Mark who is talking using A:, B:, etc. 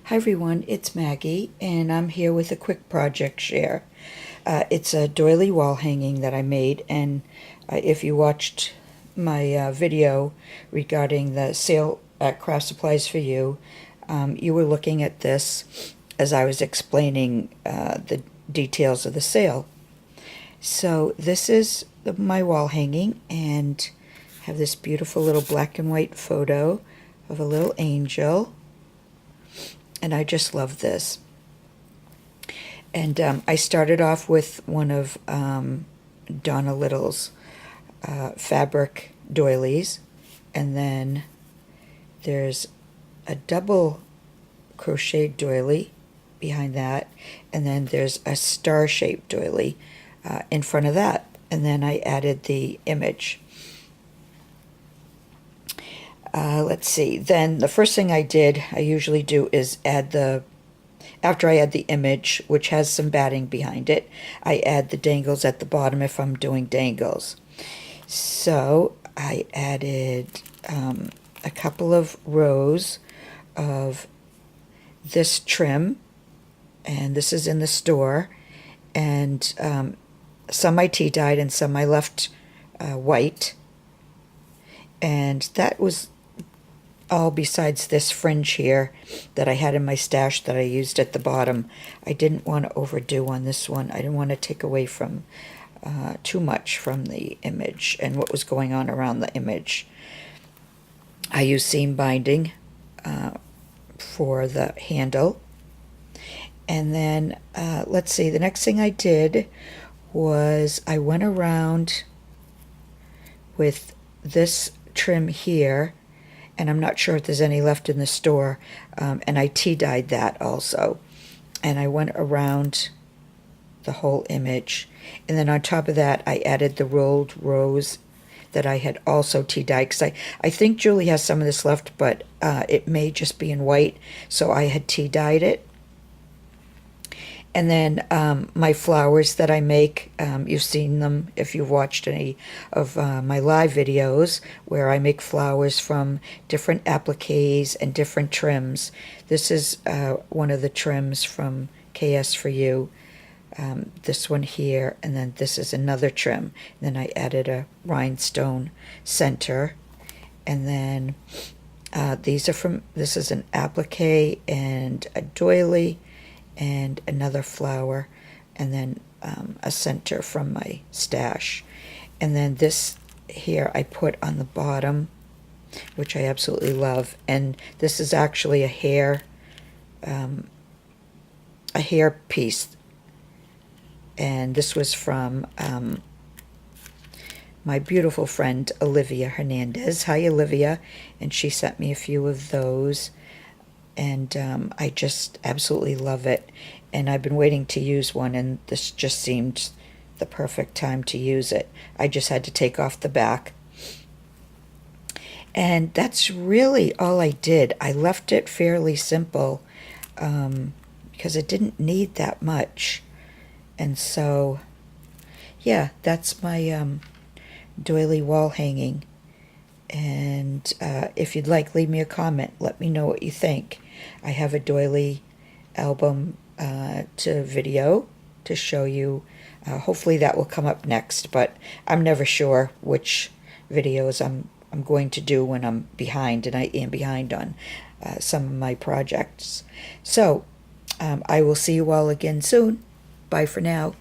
A: Hi everyone, it's Maggie, and I'm here with a quick project share. It's a doily wall hanging that I made, and if you watched my video regarding the sale at Craft Supplies for You, you were looking at this as I was explaining the details of the sale. So this is my wall hanging, and I have this beautiful little black and white photo of a little angel. And I just love this. And I started off with one of Donna Little's fabric doilies, and then there's a double crocheted doily behind that, and then there's a star-shaped doily in front of that, and then I added the image. Let's see, then the first thing I usually do is after I add the image, which has some batting behind it, I add the dangles at the bottom if I'm doing dangles. So I added a couple of rows of this trim, and this is in the store, and some I tea-dyed and some I left white, and that was all besides this fringe here that I had in my stash that I used at the bottom. I didn't want to overdo on this one. I didn't want to take away from too much from the image and what was going on around the image. I used seam binding for the handle. And then, let's see, the next thing I did was I went around with this trim here, and I'm not sure if there's any left in the store, and I tea-dyed that also, and I went around the whole image, and then on top of that I added the rolled rose that I had also tea-dyed, because I think Julie has some of this left, but it may just be in white, so I had tea-dyed it. And then my flowers that I make, you've seen them if you've watched any of my live videos where I make flowers from different appliques and different trims. This is one of the trims from KS4U, this one here, and then this is another trim. And then I added a rhinestone center. And then this is an applique and a doily, and another flower, and then a center from my stash. And then this here I put on the bottom, which I absolutely love, and this is actually a hair piece, and this was from my beautiful friend Olivia Hernandez. Hi Olivia. And she sent me a few of those, and I just absolutely love it, and I've been waiting to use one, and this just seemed the perfect time to use it. I just had to take off the back, and that's really all I did. I left it fairly simple because it didn't need that much, and so yeah, that's my doily wall hanging. And if you'd like, leave me a comment. Let me know what you think. I have a doily album to video to show you. Hopefully that will come up next, but I'm never sure which videos I'm going to do when I'm behind, and I am behind on some of my projects. So I will see you all again soon. Bye for now.